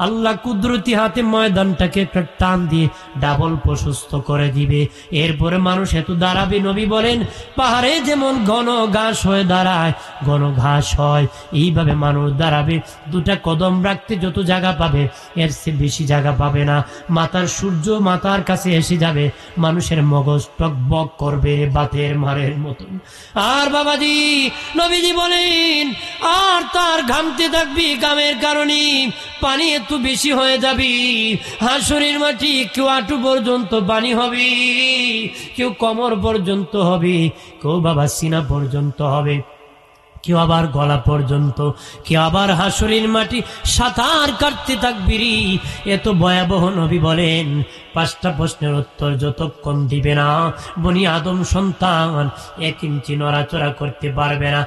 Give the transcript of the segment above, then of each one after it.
আল্লাহ কুদরতি হাতে ময়দানটাকে একটা টান দিয়ে ডাবল প্রশস্ত করে দিবে। এরপরে মানুষ এত দাঁড়াবে, নবী বলেন পাহাড়ে যেমন ঘন ঘাস হয়ে দাঁড়ায়, ঘন ঘাস হয়, এইভাবে মানুষ দাঁড়াবে। দুটা কদম রাখতে যত জায়গা পাবে এর চেয়ে বেশি জায়গা পাবে না। মাথার সূর্য মাথার কাছে এসে যাবে, মানুষের মগজ টকবক করবে বাতের মারের মতন। আর বাবাজি নবীজি বলেন আর তার ঘামতে থাকবি, ঘামের কারণে পানি একটু বেশি হয়ে যাবি। হাসরের মাটি কেউ হাঁটু পর্যন্ত পানি হবে, কেউ কোমর পর্যন্ত হবে, কেউ বাবা সিনা পর্যন্ত হবে, কেউ আবার গলা পর্যন্ত, কেউ আবার হাসরের মাটি সাঁতার কাটতে থাকবি। এত ভয়াবহ। নবী বলেন 5টা প্রশ্নের উত্তর যতক্ষণ দিবে না বনি আদম সন্তান 1 ইঞ্চি নড়াচড়া করতে পারবে না।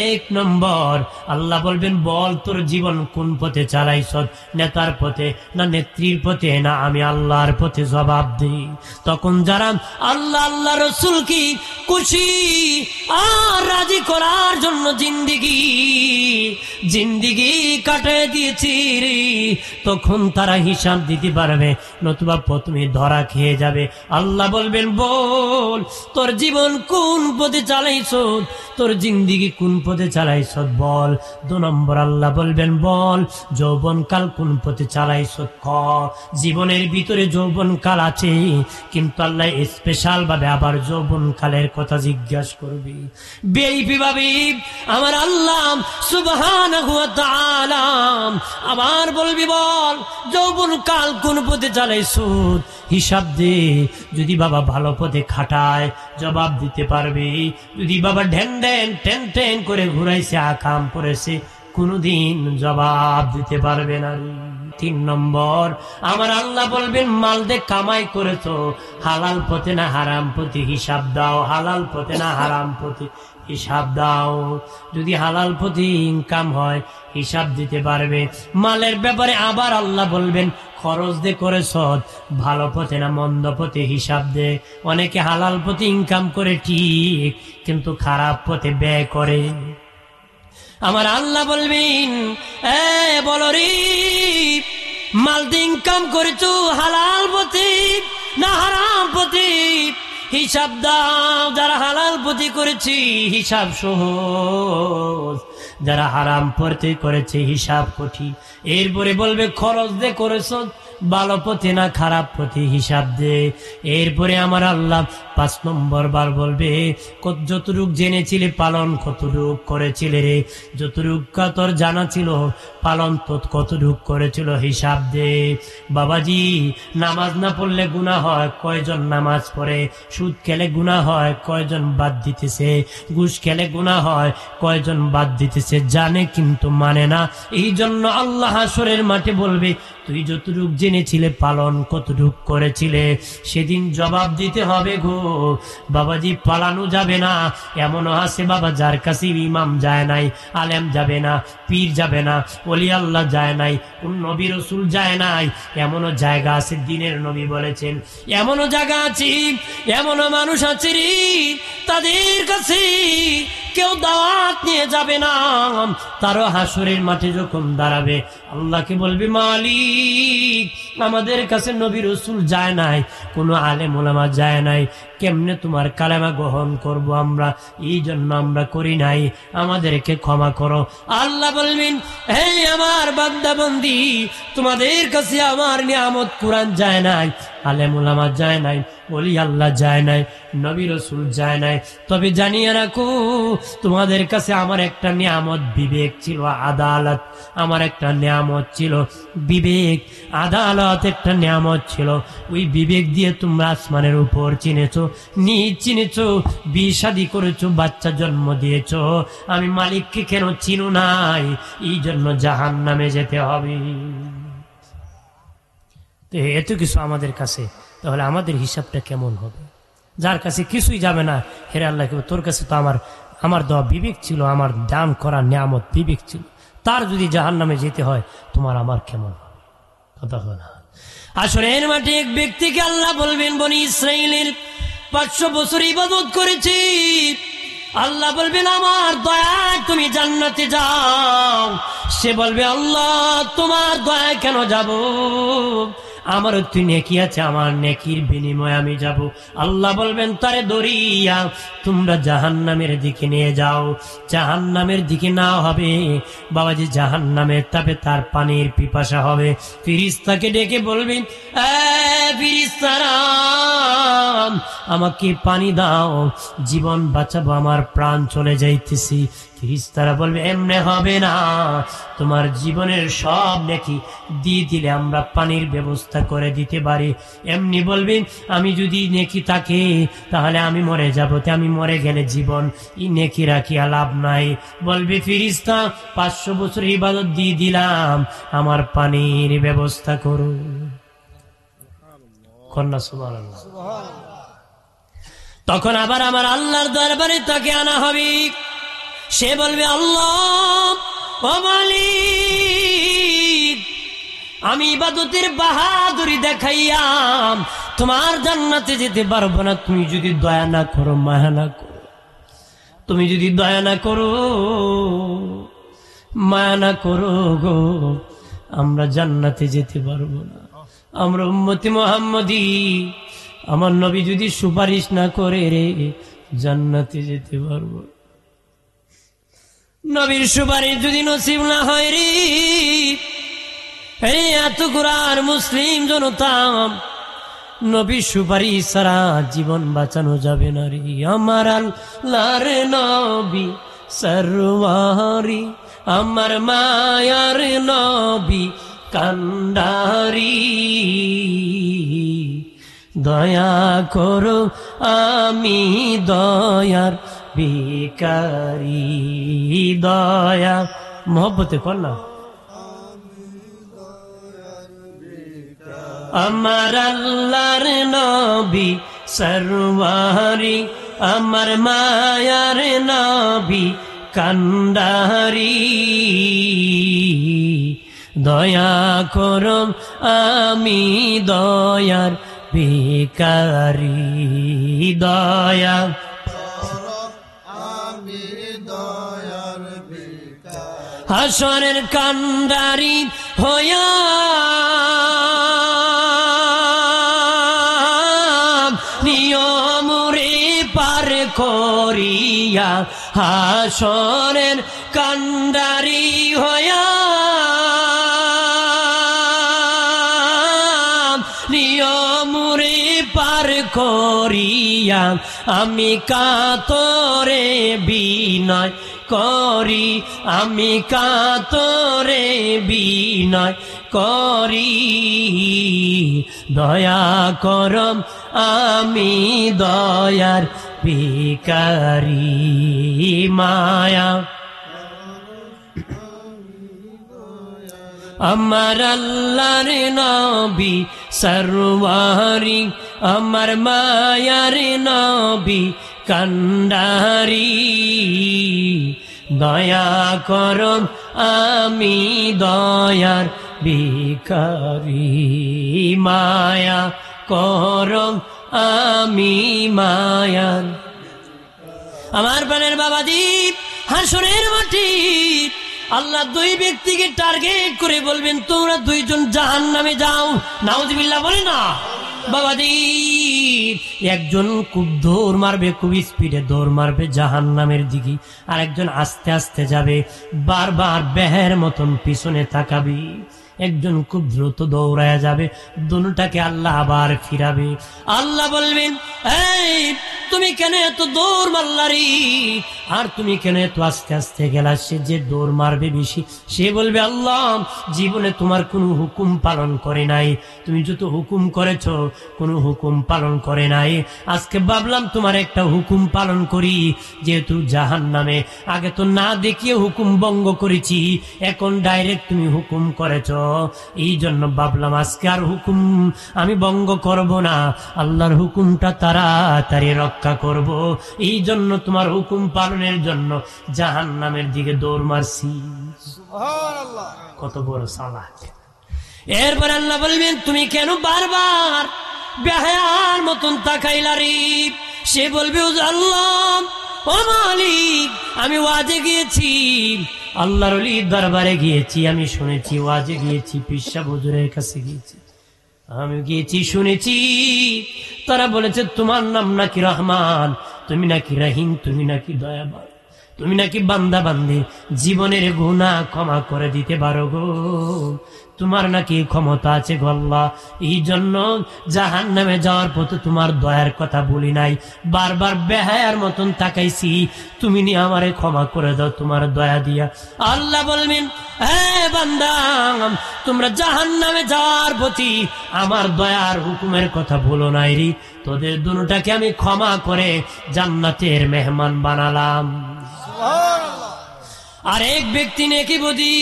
1 নম্বর, আল্লাহ বলবেন বল তোর জীবন কোন পথে চালাইছ, নেতার পথে না নেত্রীর পথে না আমি আল্লাহর পথে, জবাব দি। তখন যারা আল্লাহ আল্লাহ রসুল কি খুশি আর রাজি করার জন্য জিন্দিগি কাটিয়ে দিয়েছি রে, তখন তারা হিসাব দিতে পারবে, নতুবা প্রথমে ধরা খেয়ে যাবে। আল্লাহ বলবেন বল তোর জীবন কোন পথে চালাইছ, তোর জিন্দিগি কোন পথে চালাইছ বল। 2 নম্বর আল্লাহ বলবেন বল যৌবন কাল কোন পথে চালাইছ ক। জীবনের ভিতরে যৌবন কাল আছে, কিন্তু আল্লাহ স্পেশাল ভাবে আবার যৌবন কালের কথা জিজ্ঞাসা করবি। বেইপি ভাবি আমার আল্লাহ সুবহানাহু ওয়া তাআলা আবার বলবি বল যৌবন কাল কোন পথে চালাইছ, হিসাব দে। যদি বাবা ভালো পথে খাটায় জবাব দিতে পারবি, যদি বাবা ঢেন করে ঘুরাইছে আকাম করেছে কোনদিন জবাব দিতে পারবে না। 3 নম্বর আমার আল্লাহ বলবেন মাল দে কামাই করেছো হালাল পথে না হারাম পথে হিসাব দাও, হালাল পথে না হারাম পথে হিসাব দাও। যদি হালাল পথে ইনকাম হয় হিসাব দিতে পারবে। মালের ব্যাপারে আবার আল্লাহ বলবেন খরচ দে করেছ ভালো পথে না মন্দ পথে হিসাব দে। অনেকে হালাল পথে ইনকাম করে ঠিক, কিন্তু খারাপ পথে ব্যয় করে। আমার আল্লাহ বলবেন বলো রে মাল দিয়ে ইনকাম করেছো হালাল পথে না হারাম পথে, হিসাব দাও। যারা হালাল পথে করেছি হিসাব সহজ, যারা হারাম পথে করেছে হিসাব কঠিন। এরপরে বলবে খরচ দে করেছ ভালো পথে না খারাপ পথে হিসাব দে। এরপরে আমার আল্লাহ 5 নম্বর বার বলবে যতটুক জেনেছিলে পালন কতটুক করেছিলে রে, যতটুক তোর জানা ছিল পালন তো কতটুক করেছিল হিসাব দে। বাবাজি নামাজ না পড়লে গুনাহ হয়, কয়জন নামাজ পড়ে? সুদ খেলে গুনাহ হয়, কয়জন বাদ দিতেছে? ঘুষ খেলে গুনাহ হয়, কয়জন বাদ দিতেছে? জানে কিন্তু মানে না। এই জন্য আল্লাহ হাসরের মাঠে বলবে তুই যতটুক জেনেছিলে পালন কতটুক করেছিলে, সেদিন জবাব দিতে হবে গো। বাবাজি পালানো যাবে না। এমনও আছে বাবা যার কাছে ইমাম যায় নাই, আলেম যাবে না, পীর যাবে না, ওলি আল্লাহ যায় নাই, কোন নবী রাসূল যায় নাই। এমনও জায়গা আছে, দিনের নবী বলেছেন এমনও জায়গা আছে, এমনও মানুষ আছে রে তাদের কাছে কেউ দাওয়াত নিয়ে যাবে না। তারও হাসরের মাঠে যখন দাঁড়াবে আল্লাহকে বলবে মালিক আমাদের কাছে নবী রাসূল যায় নাই, কোনো আলেম ওলামা যায় নাই, কেমনে তোমার কালেমা গ্রহণ করব আমরা? এই জন্য আমরা করি নাই, আমাদেরকে ক্ষমা করো। আল্লাহ বলবেন হে আমার বান্দা বান্দি তোমাদের কাছে আমার নিয়ামত কোরআন যায় নাই, আলেম ওলামা যায় নাই, ওলি আল্লাহ যায় নাই, নবী রাসূল যায় নাই, তবে জানিয়ে রাখো তোমাদের কাছে আমার একটা নিয়ামত বিবেক ছিল, আদালত। আমার একটা নিয়ামত ছিল বিবেক, আদালত একটা নিয়ামত ছিল। ওই বিবেক দিয়ে তোমরা আসমানের উপর চিনেছো, নিজ চিনেছো, বিয়ে শাদী করেছো, বাচ্চা জন্ম দিয়েছো, আমি মালিককে কেন চিনো নাই? এই জন্য জাহান্নামে যেতে হবে। তো এত কিছু আমাদের কাছে, তাহলে আমাদের হিসাবটা কেমন হবে? যার কাছে কিছুই যাবে না, হেরে আল্লাহ তোর কাছে তো আমার দেওয়া বিবেক ছিল, আমার দান করা নিয়ামত বিবেক ছিল, তার যদি জাহান্নামে যেতে হয় তোমার আমার কেমন হবে? কথা না। আসলে এর মাঠে এক ব্যক্তিকে আল্লাহ বলবেন বনি ইসরাইলের 500 বছর ইবাদত করেছি, আল্লাহ বলবেন আমার দয়ায় তুমি জান্নাতে যাও। সে বলবে আল্লাহ তোমার দয়া কেন যাব, আমার তুই নেকি আছে, আমার নেকির বিনিময়ে আমি যাব। আল্লাহ বলবেন তারে দরিয়া তোমরা জাহান্নামের দিকে নিয়ে যাও। জাহান্নামের দিকে না হবে বাবাজি, জাহান্নামের তাপে তার পানির পিপাসা হবে। ফেরেশতাকে ডেকে বলবেন ফেরেশতারা আমাকে পানি দাও, জীবন বাঁচাবো, আমার প্রাণ চলে যাইতেছি। ফেরেশতারা বলবে এমনে হবে না, তোমার জীবনের সব নেকি দিয়ে দিলে আমরা পানির ব্যবস্থা করে দিতে পারি। এমনি বলবেন আমি যদি নেকি থাকে তাহলে আমি মরে যাবো, আমি মরে গেলে জীবন এই নেকি রাখিয়া লাভ নাই। বলবে ফেরেশতা 500 বছর ইবাদত দিয়ে দিলাম, আমার পানির ব্যবস্থা করো। কন্যা সুবহানাল্লাহ। তখন আবার আমার আল্লাহর দরবারে তাকে আনা হবে। সে বলবে আল্লাহ ও মালিক, আমি ইবাদতের বাহাদুরি দেখাইয়াম তোমার জান্নাতে যেতে পারবো না, তুমি যদি দয়া না করো, মায়া না করো, তুমি যদি দয়া না করো, মায়া না করো গো, আমরা জান্নাতে যেতে পারবো না। আমরা উম্মতি মুহাম্মদী, আমার নবী যদি সুপারিশ না করে রে জান্নাতে যেতে পারবো। নবীর সুপারিশ যদি নসিব না হয় রে, এত কুরআন মুসলিম জনতা, নবীর সুপারিশ ছাড়া জীবন বাঁচানো যাবে না রে। আমার আল্লাহর নবী সরওয়ারি, আমার মায়ার নবী কান্ডারি, দয়া করো আমি দয়ার ভিখারি, দয়া মোহব্বতে কর না। আমার আল্লাহর নবী সরওয়ারি, আমার মায়ার নবী কান্ডারি, দয়া করো আমি দয়ার ভিখারি, দয়া হাসরের কান্ডারি হইয়া নিয়মরে পার করিয়া, হাসরের কান্ডারি হইয়া নিয়মরে পার করিয়া, আমি কাতরে বিনয় করি, আমি কাতরে বিনয় করি, দয়া করম আমি দয়ার ভিখারি, মায়া আমার আল্লাহর নবী সরওয়ারি, আমার মায়ার নবী কান্ডারি, দয়া করো আমি দয়ার ভিখারি, মায়া করো আমি মায়ার। আমার প্রাণের বাবাজি, হাসরের মাটি আল্লাহ দুই ব্যক্তিকে টার্গেট করে বলবেন তোমরা দুইজন জাহান্নামে যাও। নাউজুবিল্লাহ বলে না বাবাজি, একজন খুব দৌড় মারবে, খুব স্পিডে দৌড় মারবে জাহান্নামের দিকে, আর একজন আস্তে আস্তে যাবে, বারবার বেহের মতন পিছনে তাকাবি। একজন খুব দ্রুত দৌড়ায় যাবে, দুটাকে আল্লাহ আবার ফিরাবে। আল্লাহ বলবেন এই তুমি কেন এত দৌড় মারলারি, আর তুমি কেন এত আস্তে আস্তে গেলা? সে যে দৌড় মারবে বেশি সে বলবে আল্লাহ জীবনে তোমার কোনো হুকুম পালন করে নাই, তুমি যত হুকুম করেছ কোনো হুকুম পালন করে নাই, আজকে ভাবলাম তোমার একটা হুকুম পালন করি, যেহেতু জাহান্নামে আগে তো না দেখিয়ে হুকুম ভঙ্গ করেছি, এখন ডাইরেক্ট তুমি হুকুম করেছ, এই জন্য ভাবলাম আজকে আর হুকুম আমি ভঙ্গ করব না, আল্লাহর হুকুমটা তাড়াতাড়ি রক্ষা করব, এই জন্য তোমার হুকুম পালনের জন্য জাহান্নামের দিকে দৌড় মারছি। সুবহানাল্লাহ, কত বড় সালাত। এরপর আল্লাহ বলবেন তুমি কেন বারবার বেহায়ার মতন তাকাইলারি? সে বলবে আল্লাহ ও মালিক আমি ওয়াজে গিয়েছি, আল্লাহর ওলির দরবারে গিয়েছি, আমি শুনেছি, ওয়াজে গিয়েছি, পীর সাহেব হুজুরের কাছে গিয়েছি, আমি গিয়েছি, শুনেছি তারা বলেছে তোমার নাম নাকি রহমান, তুমি নাকি রহিম, তুমি নাকি দয়াবান, তুমি নাকি বান্দা বান্দি জীবনের গুনাহ ক্ষমা করে দিতে পারো গো, তোমার নাকি ক্ষমতা আছে গো আল্লাহ। এই জন্য জাহান্নামে যাওয়ার পথে তোমার দয়ার কথা বলি নাই, বারবার বেহায়ার মতন তাকাইছি, তুমি নি আমারে ক্ষমা করে দাও তোমার দয়া দিয়া। আল্লাহ বলবেন, হ্যাঁ বান্দা, তোমরা জাহান্নামে যাওয়ার প্রতি আমার দয়ার হুকুমের কথা বলো নাই রে, তোদের দুটাকে আমি ক্ষমা করে জান্নাতের মেহমান বানালাম। আর এক ব্যক্তি নেকি বুঝি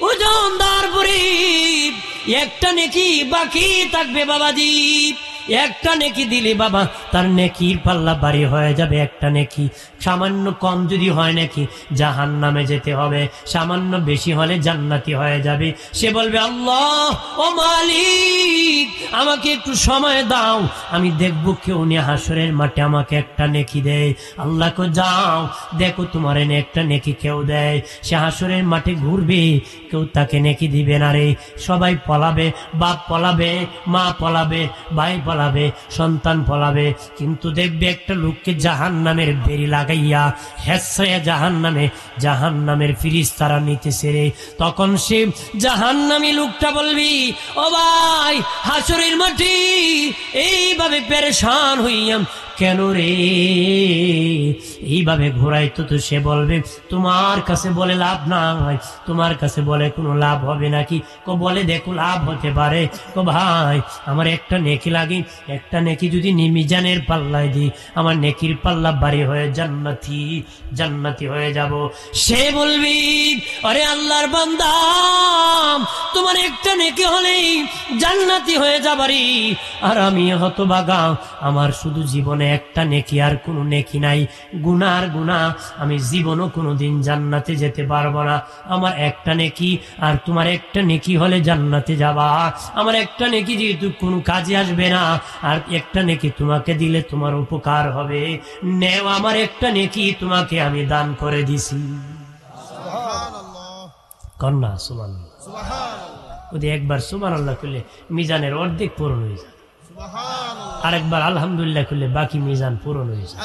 ওজনদার পরি একটা নেকি বাকি থাকবে বাবাজি, একটা নেকি দিলে বাবা তার নেকির পাল্লা বাড়ি হয়ে যাবে। একটা নেকি সামান্য কম যদি হয় নাকি জাহান্নামে যেতে হবে, সামান্য বেশি হলে জান্নাতি হয়ে যাবে। সে বলবে, আল্লাহ ও মালিক আমাকে একটু সময় দাও, আমি দেখবো কেউ নিয়ে হাসরের মাঠে আমাকে একটা নেকি দেয়। আল্লাহকে যাও দেখো তোমার এনে একটা নেকি কেউ দেয়। সে হাসরের মাঠে ঘুরবে, কেউ তাকে নেকি দিবে না রে। সবাই পলাবে, বাপ পলাবে, মা পলাবে, ভাই পলাবে, সন্তান পলাবে, কিন্তু দেখবে একটা লোককে জাহান্নামের বেরি লাগাইয়া হেসে জাহান্নামের ফিরিস্তারা নিতেছে রে। তখন সে জাহান্নামী লোকটা বলবি, ও ভাই হাসরের মাঠে এইভাবে পেরেশান হইয়াম কেন রে, এইভাবে ঘোরাইতো। তো সে বলবে, তোমার কাছে বলে লাভ নাই, তোমার কাছে বলে কোনো লাভ হবে নাকি? বলে দেখো লাভ হতে পারে। ভাই আমার একটা নেকি লাগে, একটা নেকি যদি মিজানের পাল্লায় দিই আমার নেকির পাল্লা বাড়ি হয়ে জান্নাতি হয়ে যাব। সে বলবি, আরে আল্লাহর বান্দা তোমার একটা নেকি হলেই জান্নাতি হয়ে যাবারি, আর আমি হতভাগা, আমার শুধু জীবনে একটা নেকি আর কোনো নেকি নাই, গুনার গুনাহ, আমি জীবনও কোনোদিন জান্নাতে যেতে পারবো না। আমার একটা নেকি আর তোমার একটা নেকি হলে জান্নাতে যাবা, আমার একটা নেকি যেহেতু কোনো কাজে আসবে না, আর একটা নেকি তোমাকে দিলে তোমার উপকার হবে, নেও আমার একটা নেকি তোমাকে আমি দান করে দিছি। কন্যা সুবহানাল্লাহ, যদি একবার সুবহানাল্লাহ করলে মিজানের অর্ধেক পূরণ হয়ে যায়, আরেকবার আলহামদুলিল্লাহ করলে বাকি মিজান পূরণ হয়ে যায়।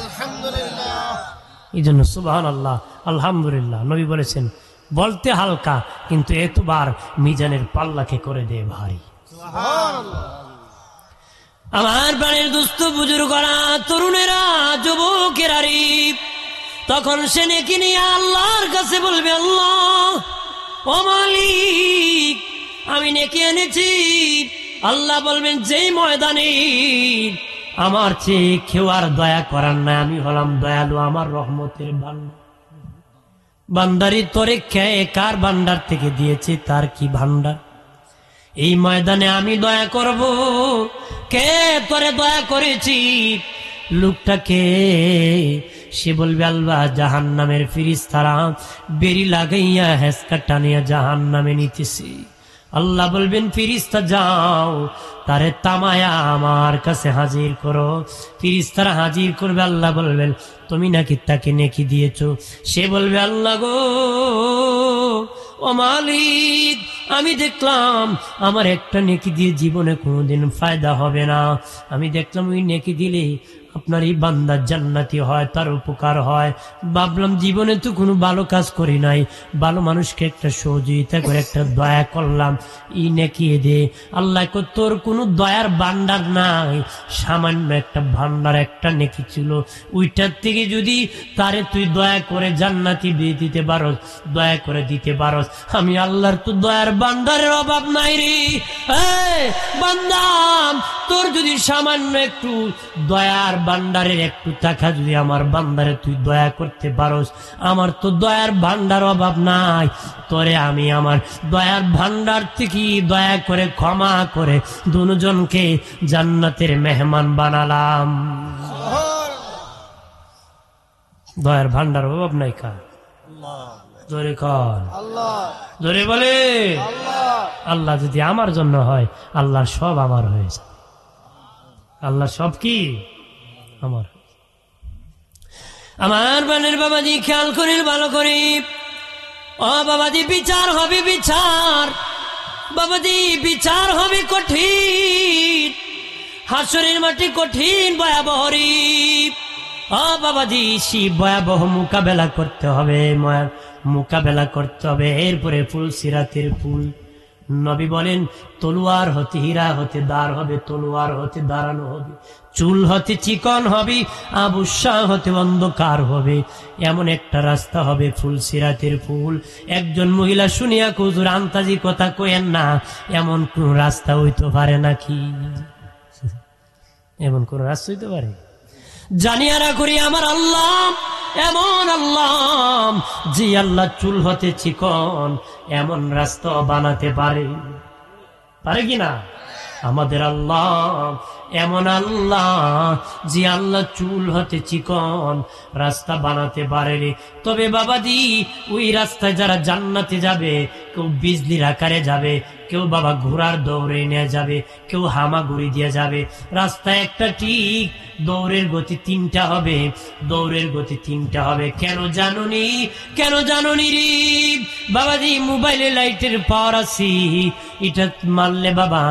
এই জন্য সুবহানাল্লাহ আলহামদুলিল্লাহ নবী বলেছেন, বলতে হালকা কিন্তু এতবার মিজানের পাল্লাকে করে দেয় ভারী। আমার প্রাণের দুস্থ বুজুর্গরা, তরুণেরা, যুবকেরা রে, তখন সে নেকি নিয়ে আল্লাহর কাছে বলবে, আল্লাহ ও মালিক আমি নেকি এনেছি। আল্লাহ বলবেন, যেই ময়দানে আমার চেয়ে কেউ আর দয়া করার না, আমি হলাম দয়ালু, আমার রহমতের ভান্ডার। বান্দারি তোরে কে কার ভান্ডার থেকে দিয়েছে, তার কি ভান্ডার? এই ময়দানে আমি দয়া করব, কে তোরে দয়া করেছি? লোকটাকে সে বলবে, আল্লাহ জাহান্নামের ফিরিস্তারা বেরি লাগাইয়া হেসকা টানিয়া জাহান্নামে নিতেছে। আল্লাহ বলবেন, ফিরিস্তা যাও তারে তামায়া আমার কাছে হাজির করো। ফিরিস্তারা হাজির করবে, আল্লাহ বলবেন, তুমি নাকি তাকে নেকি দিয়েছো? সে বলবে, আল্লাহ গো ও মালিক আমি দেখলাম আমার একটা নেকি দিয়ে জীবনে কোনোদিন ফায়দা হবে না, আমি দেখলাম ওই নেকি দিলে আপনার এই বান্দার জান্নাতি হয়, তার উপকার হয়। ভাবলাম জীবনে তো কোনো ভালো কাজ করি নাই, ভালো মানুষকে একটা সহযোগিতা করে একটা দয়া করলাম, ই নেকি দে। আল্লাহ কো, তোর কোনো দয়ার ভান্ডার নাই, সামান্য একটা ভান্ডার, একটা নেকি ছিল, ওইটার থেকে যদি তারে তুই দয়া করে জান্নাতি দিয়ে দিতে পারস, দয়া করে দিতে পারস, আমি আল্লাহর তো দয়ার ভান্ডারের অভাব নাই রে। বান্দা তোর যদি সামান্য একটু দয়ার ভান্ডারের একটু টাকা যদি আমার বান্দারে তুই দয়া করতে পারস, আমার তো দয়ার ভান্ডার অভাব নাই, তোরে আমি আমার দয়ার ভান্ডার থেকে দয়া করে ক্ষমা করে দুজনকে জান্নাতের মেহমান বানালাম। দয়ার ভান্ডার অভাব নাই কার? জোরে কর, জোরে বলে আল্লাহ যদি আমার জন্য হয়, আল্লাহ সব আমার হয়ে যায়। আল্লাহ সব কি আমার। আমার বানের বাবাজি খেয়াল করেন ভালো করে, ও বাবাজি বিচার হবে, বিচার বাবাজি, বিচার হবে কঠিন, হাসরের মাটি কঠিন ভয়াবহ। ও বাবাজি সেই ভয়াবহ মোকাবেলা করতে হবে, মোকাবেলা করতে হবে। এরপরে ফুল সিরাতের ফুল। নবী বলেন তলোয়ার হতে হীরা হতে দাঁড় হবে, তলোয়ার হতে দাঁড়ানো হবে, চুল হতে চিকন হবে, আবুসা হতে অন্ধকার হবে। এমন একটা রাস্তা হবে ফুল সিরাতের ফুল। একজন মহিলা শুনিয়া হুজুর আন্তাজি কথা কইেন না, এমন কোন রাস্তা হইতে পারে নাকি? এমন কোন রাস্তা হইতে পারে? জানিয়ারা করি আমার আল্লাহ এমন আল্লাহ, যে আল্লাহ চুল হতে চিকন এমন রাস্তা বানাতে পারে, পারে কিনা? আমাদের আল্লাহ এমন আল্লাহ, যে আল্লাহ চুল হতে চিকন রাস্তা বানাতে পারে। তবে বাবাজি ওই রাস্তায় যারা জান্নাতে যাবে, কেউ বিজলির আকারে যাবে, কেউ বাবা ঘোড়ার দৌড়ে নিয়ে যাবে, কেউ হামাগুড়ি দিয়ে যাবে। রাস্তায় একটা ঠিক দৌড়ের গতি 3টা হবে, দৌড়ের গতি 3টা হবে। কেন জানুনি? কেন জানুনি রে বাবাজি? মোবাইলে লাইটের পাওয়ার আছে, এটা মারলে বাবা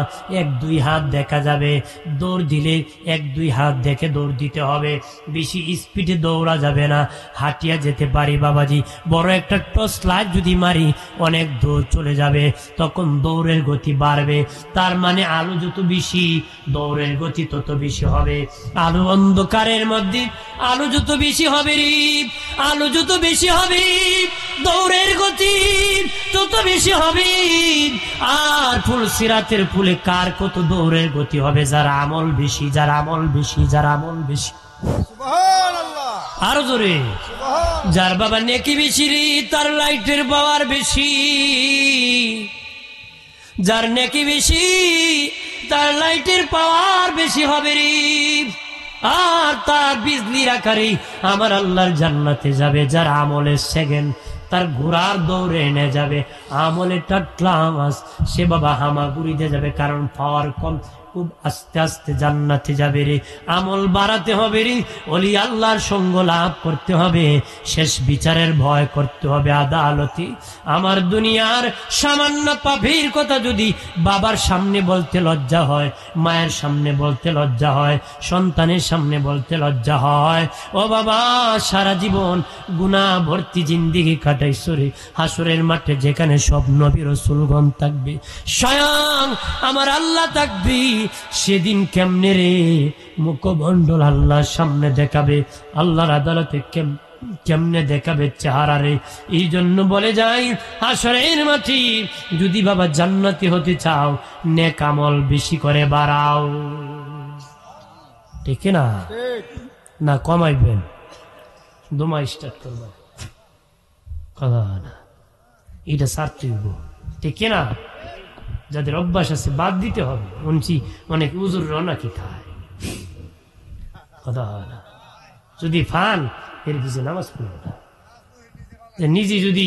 1-2 হাত দেখা যাবে। দৌড় দিলে 1-2 হাত দেখে দৌড় দিতে হবে, বেশি স্পিডে দৌড়া যাবে না। হাঁটিয়া যেতে পারি বাবাজি, বড় একটা টর্চ লাইট যদি মারি অনেক দূর চলে যাবে, তখন দৌড়ের গতি বাড়বে। তার মানে আলো যত বেশি দৌড়ের গতি তত বেশি হবে। আলো অন্ধকারের মধ্যে আলো যত বেশি হবে রে, আলো যত বেশি হবে দৌড়ের গতি তত বেশি হবে। আর ফুল সিরাতের ফুলে কার কত দৌড়ের গতি হবে? যার আমল বেশি, যার আমল বেশি, যার আমল বেশি। আরো জোরে, যার বাবা নেকি বেশি রে, তার লাইটের পাওয়ার বেশি। যার নেকি বেশি তার লাইটের পাওয়ার বেশি হবে রে, আর তার বিজলির আকারে আমার আল্লাহর জান্নাতে যাবে। যার আমলের সেকেন্ড তার ঘোড়ার দৌড়ে এনে যাবে, আমলে টাটলামাস সে বাবা হামাগুড়িতে যাবে, কারণ পাওয়ার কম। খুব আস্তে আস্তে জান্নাতে যাবে রে। আমল বাড়াতে হবে রে, ওলি আল্লাহর সঙ্গ লাভ করতে হবে, শেষ বিচারের ভয় করতে হবে আদালতে। আমার দুনিয়ার সামান্য পাপের কথা যদি বাবার সামনে বলতে লজ্জা হয়, মায়ের সামনে বলতে লজ্জা হয়, সন্তানের সামনে বলতে লজ্জা হয়, ও বাবা সারা জীবন গুনাহ ভর্তি জিন্দেগি কাটাইছো রে। হাসরের মাঠে যেখানে সব নবী রাসূলগণ থাকবে, স্বয়ং আমার আল্লাহ থাকবে, সেদিন কেমনে রে মুখমণ্ডল আল্লাহর সামনে দেখাবে, আল্লাহর আদালতে কেমনে দেখাবে চেহারা রে। এই জন্য বলে যাই, হাসরের মাটি যদি বাবা জান্নাতি হতে চাও, নেক আমল বেশি করে বাড়াও। ঠিক না? না কমাইবেন? দোমা স্টার্ট করবেন, কথা না, এটা সারতে হইব। ঠিক না? যাদের অভ্যাস আছে বাদ দিতে হবে। শুনছি অনেক উজুররা নাকি খায়, কথা হয় না। যদি ফান এর কিছু নামাজ পড়বে না, নিজে যদি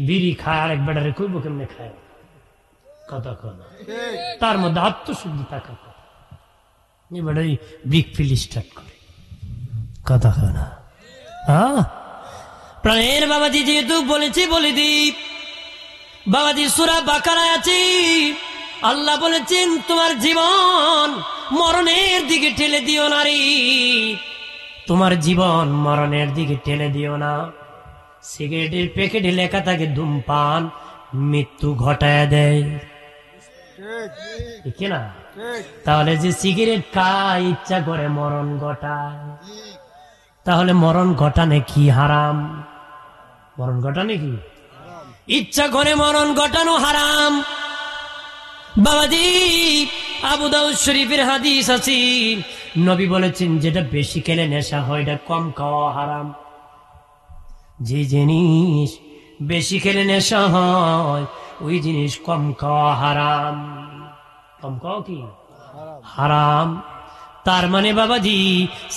বিড়ি খায় আরেক বেটারে কইব কেমনে খায়, কথা কয় না। তার মধ্যে আত্মশুদ্ধি থাকার কথা। এই বেটাই ব্রিক ফিল স্টার্ট করে, কথা কয় না। হ্যাঁ প্রাণের বাবাজি যেহেতু বলেছি বলে দিই, বাবাজি সূরা বাকারায় আছে, আল্লাহ বলেছেন তোমার জীবন মরণের দিকে ঠেলে দিও না রে, তোমার জীবন মরণের দিকে ঠেলে দিও না। সিগারেটের প্যাকেটে লেখা থাকে ধূমপান মৃত্যু ঘটায় দেয়, ঠিক না? তাহলে যে সিগারেট খায় ইচ্ছা করে মরণ ঘটায়, তাহলে মরণ ঘটানে কি হারাম? মরণ ঘটানে কি ইচ্ছা করে মরণ ঘটানো হারাম। বাবাজি আবু দাউদ শরীফের হাদিস আছে, নবী বলেছেন যেটা বেশি খেলে নেশা হয় এটা কম খাওয়া হারাম। যে জিনিস বেশি খেলে নেশা হয় ওই জিনিস কম খাওয়া হারাম। কম খাওয়া কি হারাম। তার মানে বাবাজি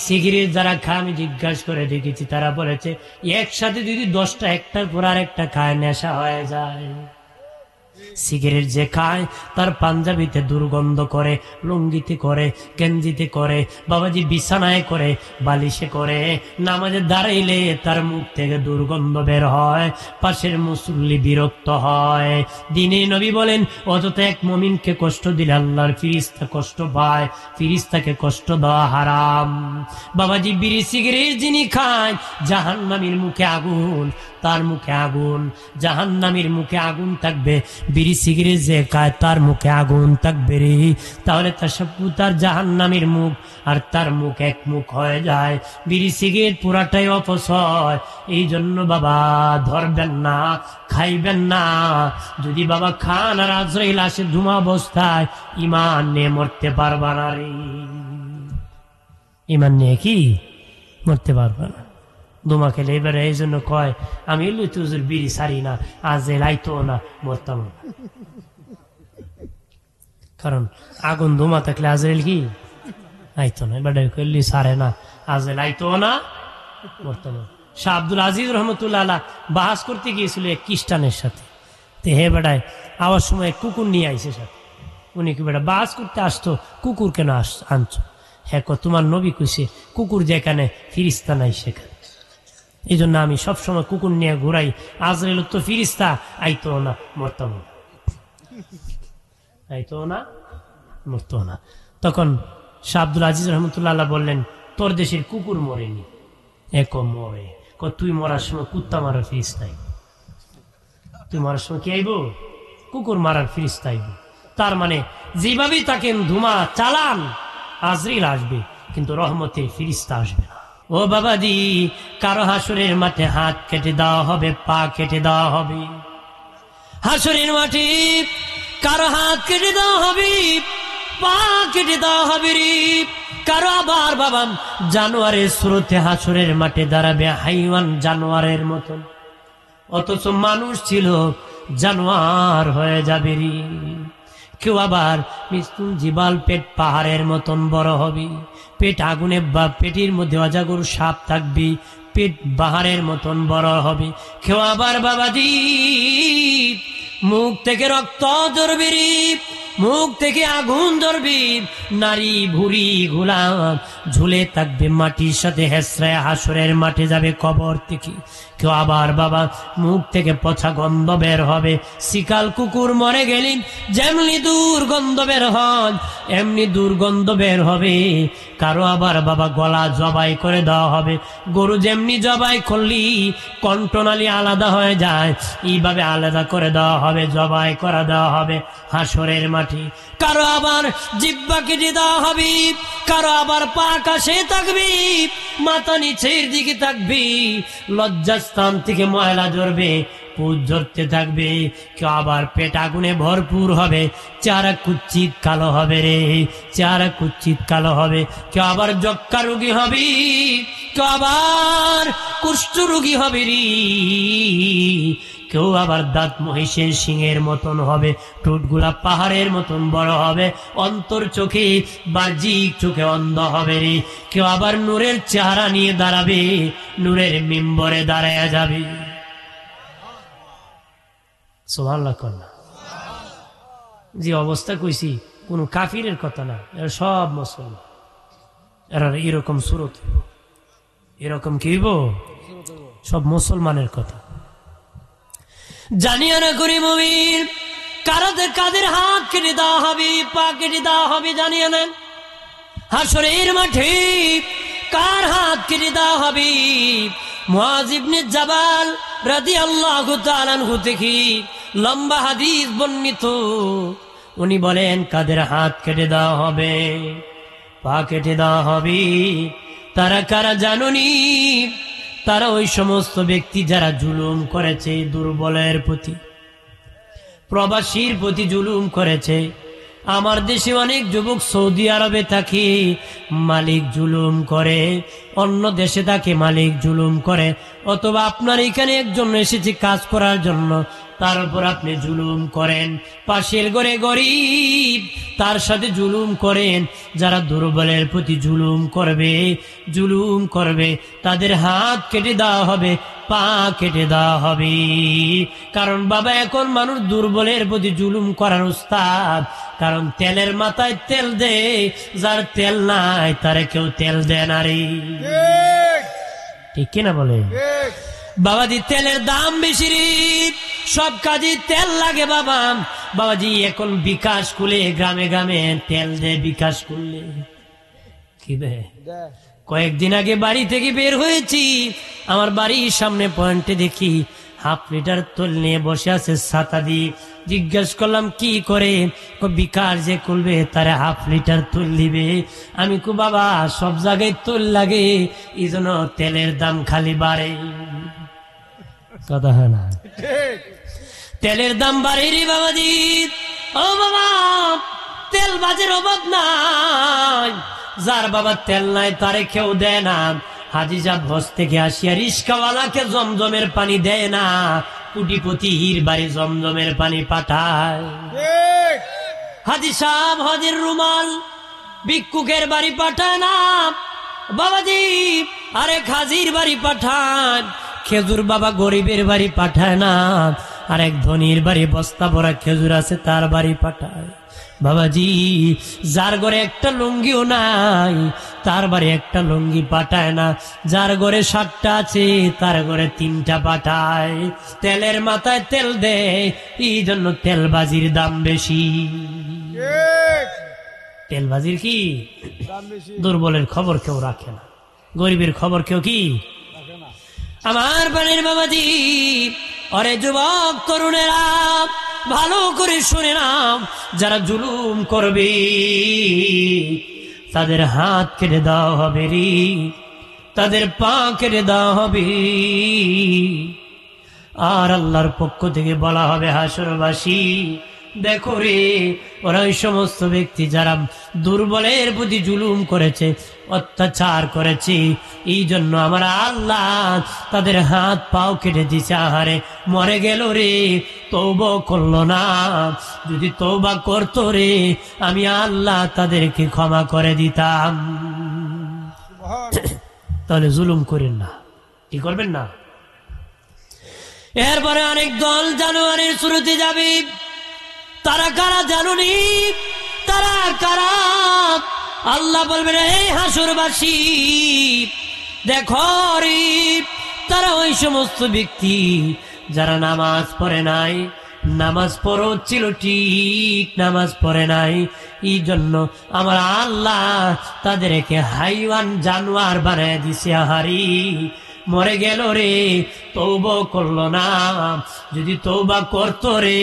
সিগারেট যারা খায়, আমি জিজ্ঞাসা করে দেখেছি, তারা বলেছে একসাথে যদি 10টা একটার পর আর একটা খায় নেশা হয়ে যায়। সিগারেট যে খায় তার পাঞ্জাবিতে দুর্গন্ধ করে, লুঙ্গিতে করে, গেঞ্জিতে করে, বাবাজি বিছানায় করে, বালিশে করে, নামাজে দাঁড়াইলে তার মুখ থেকে দুর্গন্ধ বের হয়, পাশের মুসল্লি বিরক্ত হয়। দিনে নবী বলেন অযথা এক মুমিনকে কষ্ট দিলে আল্লাহর ফিরিস্তা কষ্ট পায়, ফিরিস্তাকে কষ্ট দেওয়া হারাম। বাবাজি বিড়ি সিগারেট যিনি খায় জাহান্নামীর মুখে আগুন, তার মুখে আগুন, জাহান্নামীর মুখে আগুন থাকবে। বিড়ি সিগারেট যে খায় তার মুখে আগুন থাকবে রে। তাহলে তার জাহান্নামীর মুখ আর তার মুখ এক মুখ হয়ে যায়। বিড়ি সিগারেট পুরাটাই অপচয়। এই জন্য বাবা ধরবেন না, খাইবেন না। যদি বাবা খান আর আজরাইল আসে ধুমা অবস্থায়, ইমান নিয়ে মরতে পারবা না রে। ইমান নিয়ে কি মরতে পারবা না। ধুমা খেলে এবারে এই জন্য কয় আমি তুজুর বিড়ি সারি না, আজ লাইতো না, মরতাম না। কারণ আগুন ধুমা থাকলে আজরাইল কি আইতো না, এবারে কইলি সারে না, আজ লাইতো না, মরতাম না। শাহ আব্দুল আজিজ রহমতুল্লাহ আলাইহি বাহাস করতে গিয়েছিল এক খ্রিস্টানের সাথে। তো হে বেড়ায় আওয়ার সময় কুকুর নিয়ে আইসে সাথে। উনি কি বেড়া বাহাস করতে আসতো, কুকুর কেন আনছো? হ্যাঁ তোমার নবী কইছে কুকুর যেখানে ফিরিস্তা নাই সেখানে। এই জন্য আমি সবসময় কুকুর নিয়ে ঘুরাই। আজরাইল তো ফিরিস্তা, আইতো না, মরতাম না, আইতো না, মরতো না। তখন শাহ আব্দুল আজিজ রহমতুল্লাহ বললেন তোর দেশের কুকুর মরেনি। এক মরে, তুই মরার সময় কুত্তা মারার ফিরিস্তা আইব, তুই মরার সময় কি আইব? কুকুর মারার ফিরিস্তা আইব। তার মানে যেভাবেই তাকে ধুমা চালান আজরাইল আসবে, কিন্তু রহমতের ফিরিস্তা আসবে না। ও বাবাজি, কারো হাসরের মাঠে হাত কেটে দেওয়া হবে, পা কেটে দেওয়া হবে। হাসরের মাঠে কারো হাত কেটে দেওয়া হবে, পা কেটে দেওয়া হবে রে। কারো আবার বাবা জানোয়ারের স্রোতে হাসরের মাঠে দাঁড়াবে, হাইওয়ান জানোয়ারের মতন। অথচ মানুষ ছিল, জানোয়ার হয়ে যাবে রে। কেউ আবার মিস্তুল জিবাল, পেট পাহাড়ের মতন বড় হবে, পেট আগুনে বা পেটের মধ্যে অজাগর সাপ থাকবে, পেট পাহাড়ের মতন বড় হবে। কেউ আবার বাবাজি মুখ থেকে রক্ত ঝরবে, মুখ থেকে আগুন ধরবে, নারী ভুড়ি গোলাম ঝুলে থাকবে মাটির সাথে, হেসরায় হাসরের মাঠে যাবে কবর থেকে। কেউ আবার বাবা মুখ থেকে পচা গন্ধ বের হবে। শিকাল কুকুর মরে গেলেন যেমনি দুর্গন্ধ বের হন, এমনি দুর্গন্ধ বের হবে। কারো আবার বাবা গলা জবাই করে দেওয়া হবে। গরু যেমনি জবাই করলি কণ্ঠনালী আলাদা হয়ে যায়, এইভাবে আলাদা করে দেওয়া হবে, জবাই করা দেওয়া হবে হাসরের মাঠে। কারো আবার জিহ্বা কেটে দেওয়া হবে, কারো আবার পা আকাশে থাকবে, মাথা নিচের দিকে থাকবে, লজ্জাস্থান থেকে ময়লা ঝরবে, পুজ ঝরতে থাকবে। কেউ আবার পেট আগুনে ভরপুর হবে, চেহারা কুচ্ছিত কালো হবে রে, চেহারা কুচ্ছিত কালো হবে। কেউ আবার যক্কা রোগী হবে, কেউ আবার কুষ্ঠ রোগী হবে রে। কেউ আবার দাঁত মহিষের সিংহের মতন হবে, ঠোঁটগুলা পাহাড়ের মতন বড় হবে, অন্তর চোখে বাহ্যিক চোখে অন্ধ হবে রে। কেউ আবার নূরের চেহারা নিয়ে দাঁড়াবে, নূরের মিম্বরে দাঁড়ায়া যাবে। সুবহানাল্লাহ কন্যা যে অবস্থা কইছি কোন কাফিরের কথা না, এরা সব মুসলমান। এরা এরকম সুরত, এরকম কি হইব, সব মুসলমানের কথা। জানিয়া না করি মুমিন কাদের হাত কেটে দেওয়া হবে, পা কেটে দেওয়া হবে, জানিয়া নেন। হাসরের মাঠে কার হাত কেটে দেওয়া হবে? মুআয ইবনে জাবাল রাদিয়াল্লাহু তাআলা আনহু থেকে লম্বা হাদিস বর্ণিত। উনি বলেন কাদের হাত কেটে দেওয়া হবে, পা কেটে দেওয়া হবে? তারা কারা জানুনি? তারা ওই সমস্ত ব্যক্তি যারা জুলুম করেছে দুর্বলের প্রতি, প্রবাসীর প্রতি জুলুম করেছে। আমার দেশে অনেক যুবক সৌদি আরবে থাকে, মালিক জুলুম করে, অন্য দেশে থাকে মালিক জুলুম করে। অথবা আপনার এখানে একজন এসেছে কাজ করার জন্য, তার উপর আপনি জুলুম করেন। পাশের ঘরে গরিব, তার সাথে জুলুম করেন। যারা দুর্বলের প্রতি জুলুম করবে তাদের হাত কেটে দেওয়া হবে, পা কেটে দেওয়া হবে। কারণ বাবা এখন মানুষ দুর্বলের প্রতি জুলুম করার উস্তাদ। কারণ তেলের মাথায় তেল দে, যার তেল নাই তারে কেউ তেল দেয় না রে, ঠিক কিনা বলে বাবাজি? তেলের দাম বেশি রে, সব কাজে তেল লাগে বাবা। বাবাজি এখন বিকাশ খুলে গ্রামে গ্রামে তেল দে, বিকাশ খুললে কি বে? কয়েকদিন আগে বাড়ি থেকে বের হয়েছি, আমার বাড়ির সামনে পয়েন্টে দেখি হাফ লিটার তেল নিয়ে বসে আছে ছাতা দিয়ে। জিজ্ঞেস করলাম কি করে? বিকাশ যে খুলবে তারা হাফ লিটার তেল দিবে। আমি কো বাবা সব জায়গায় তেল লাগে, এই জন্য তেলের দাম খালি বাড়ে। কথা হয় না, তেলের দাম বাড়ে রে বাবাজি। ও বাবা তেল বাজের অভাব নাই, যার বাবা তেল নাই তারে কেউ দেয় না। হাজি সাহেব হজ থেকে আসিয়া রিস্কাওয়ালাকে জমজমের পানি দেয় না, কুটিপতির বাড়ি জমজমের পানি পাঠায়। হাজি সাহেব হজের রুমাল ভিক্ষুকের বাড়ি পাঠায় না বাবাজি, আরেক হাজির বাড়ি পাঠায়। খেজুর বাবা গরিবের বাড়ি পাঠায় না, আরেক ধনীর বাড়ি বস্তা ভরা খেজুর আছে তার বাড়ি পাঠায়। বাবাজি যার ঘরে একটা লুঙ্গিও নাই তার বাড়ি একটা লুঙ্গি পাঠায় না, যার ঘরে 7টা আছে তার ঘরে 3টা পাঠায়। তেলের মাথায় তেল দেয়, এই জন্য তেলবাজির দাম বেশি। তেলবাজির কি দুর্বলের খবর কেউ রাখে না, গরিবের খবর কেউ কি আমার বাড়ির বাবাজি। অরে যুবক তরুণেরা ভালো করে শুনে নাও, যারা জুলুম করবে তাদের হাত কেটে দেওয়া হবে রে, তাদের পা কেটে দেওয়া হবে। আর আল্লাহর পক্ষ থেকে বলা হবে হাসরবাসী দেখো রে, ওরা ওই সমস্ত ব্যক্তি যারা দুর্বলের প্রতি জুলুম করেছে, অত্যাচার করেছে, এই জন্য আমার আল্লাহ তাদের হাত পাও কেটে দিছে। আহারে মরে গেল রে, তওবা করলো না। যদি তওবা করতো রে, আমি আল্লাহ তাদেরকে ক্ষমা করে দিতাম। তাহলে জুলুম করেন না, কি করবেন না। এরপরে অনেক দল জানুয়ারির শুরুতে যাবে, তারা কারা জানুনি? তারা কারা? আল্লাহ বলবেন এই হাসরবাসী দেখো রে, তারা ওই সমস্ত ব্যক্তি যারা নামাজ পড়ে নাই, নামাজ পড়ো ছিল ঠিক, নামাজ পড়ে নাই, এই জন্য আমার আল্লাহ তাদেরকে হাইওয়ান জানোয়ার বানায় দিছে। আহারি মরে গেল রে, তওবা করলো না। যদি তওবা করতো রে,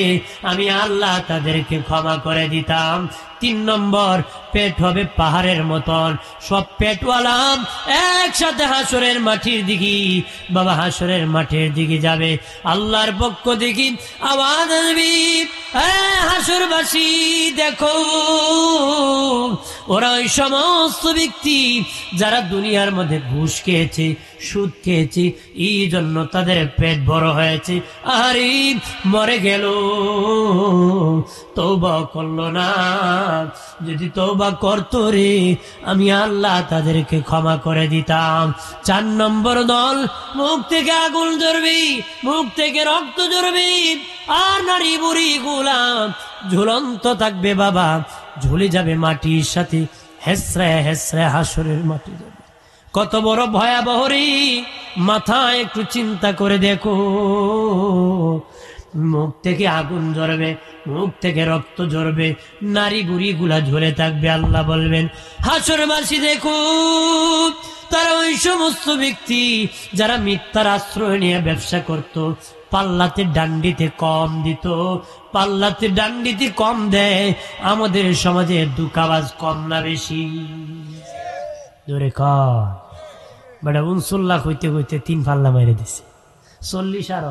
আমি আল্লাহ তাদেরকে ক্ষমা করে দিতাম। 3 নম্বর, পেট হবে পাহাড়ের মতন, সব পেটওয়ালা একসাথে হাসরের মাটির দিকে, বাবা হাসরের মাঠের দিকে যাবে। আল্লাহর পক্ষ থেকে আওয়াজ আসবে, হাসরবাসী দেখো, ওরা ওই সমস্ত ব্যক্তি যারা দুনিয়ার মধ্যে ঘুষ খেয়েছে, সুদ খেয়েছে, এই জন্য তাদের পেট বড় হয়েছে। আরে মরে গেল, তওবা করলো না। যদি তওবা করতো রে, আমি আল্লাহ তাদেরকে ক্ষমা করে দিতাম। 4 নম্বর দল, মুখ থেকে আগুন ঝরবে, মুখ থেকে রক্ত ঝরবে, আর নারী বুড়ি গুলা ঝুলন্ত থাকবে বাবা, ঝুলে যাবে মাটির সাথে, হেসরে হেসরে হাসরের মাটি যাবে। কত বড় ভয়াবহ রে, মাথায় একটু চিন্তা করে দেখো। মুখ থেকে আগুন ঝরবে, মুখ থেকে রক্ত ঝরবে, নারী বুড়ি গুলা ঝরে থাকবে। আল্লাহ বলবেন হাসরবাসী দেখো, তারা ওই সমস্ত ব্যক্তি যারা মিথ্যার আশ্রয় নিয়ে ব্যবসা করত, পাল্লাতে ডান্ডিতে কম দিত, পাল্লাতে ডান্ডিতে কম দেয়। আমাদের সমাজে দুকাবাজ কম না বেশি? জোরে কর বেটা। 69 লাখ হইতে হইতে 3 পাল্লা মেরে দিছে, 40 আর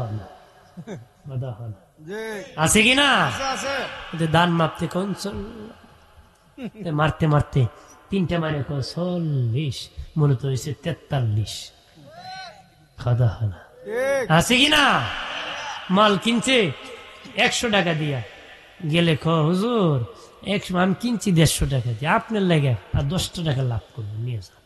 আছে কিনা? দান মাপতে কোন মারতে মারতে 3টে মারে 40, মূলত হয়েছে 43। খাদা হানা আছে কিনা? মাল কিনছে 100 টাকা দিয়া, গেলে হুজুর আমি কিনছি 150 টাকা দিয়ে, আপনার লাগে আর 10 টাকা লাভ করবো, নিয়ে যান।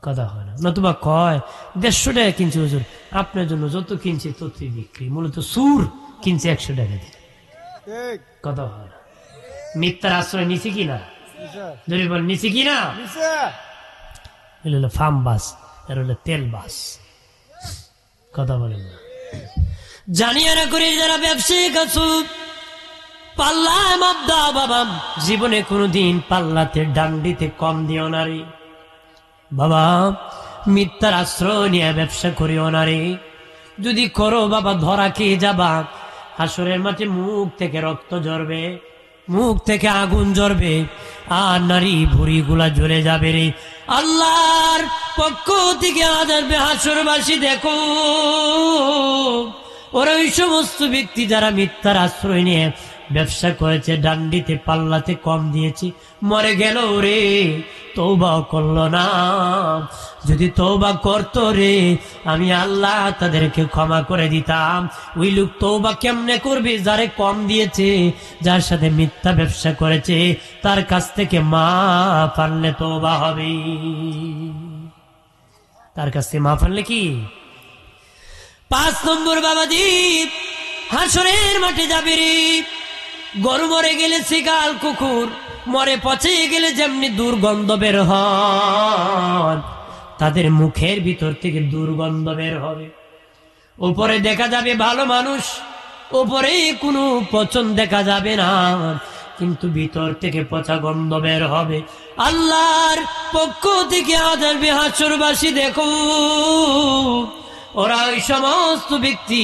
কথা হয় না। নতুবা কয় 150 টাকা কিনছে হুজুর, আপনার জন্য যত কিনছে ততই বিক্রি, মূলত সুর কিনছে 100 টাকা দিয়ে। কথা হয় না। মিথ্যার আশ্রয় নিছি কিনা, যদি বল নিছি কিনা। হলো ফার্ম বাস, আর হলো তেল বাস। কথা বলেন না। জানিয়ে না করে যারা ব্যবসায়িক আছো, পাল্লায় মাপ দাও বাবা, জীবনে কোনোদিন পাল্লাতে ডান্ডিতে কম দিও না রে বাবা। মিথ্যার আশ্রয় নিয়ে ব্যবসা করিও না রে। যদি করো বাবা ধরা খেয়ে যাবা। হাসরের মাঠে মুখ থেকে রক্ত ঝরবে, মুখ থেকে আগুন ঝরবে, আর নারী ভুড়ি গুলা জ্বলে যাবে রে। আল্লাহর পক্ষ থেকে আজাবে হাসরবাসী দেখো, ওরা ওই সমস্ত ব্যক্তি যারা মিথ্যার আশ্রয় নিয়ে ব্যবসা করেছে, ডান্ডিতে পাল্লাতে কম দিয়েছে, মরে গেল রে, তওবা করলো না। যদি তওবা করতো রে, আমি আল্লাহ তাদেরকে ক্ষমা করে দিতাম। ওই লোক তওবা কেমনে করবে? যারে কম দিয়েছে, যার সাথে মিথ্যা ব্যবসা করেছে, তার কাছ থেকে মাফ আনলে তওবা হবে। তার কাছ থেকে মাফ আনলে কি? 5 নম্বর বাবাজি, হাসরের মাঠে যাবে রে। গরু মরে গেলে শিকাল কুকুর মরে পচে গেলে যেমনি দুর্গন্ধ বের হয়, তাদের মুখের ভিতর থেকে দুর্গন্ধ বের হবে। উপরে দেখা যাবে ভালো মানুষ, উপরে কোনো পচন দেখা যাবে না, কিন্তু ভিতর থেকে পচা গন্ধ বের হবে। আল্লাহর পক্ষ থেকে আজাবে হাসরবাসী দেখো, ওরা ওই সমস্ত ব্যক্তি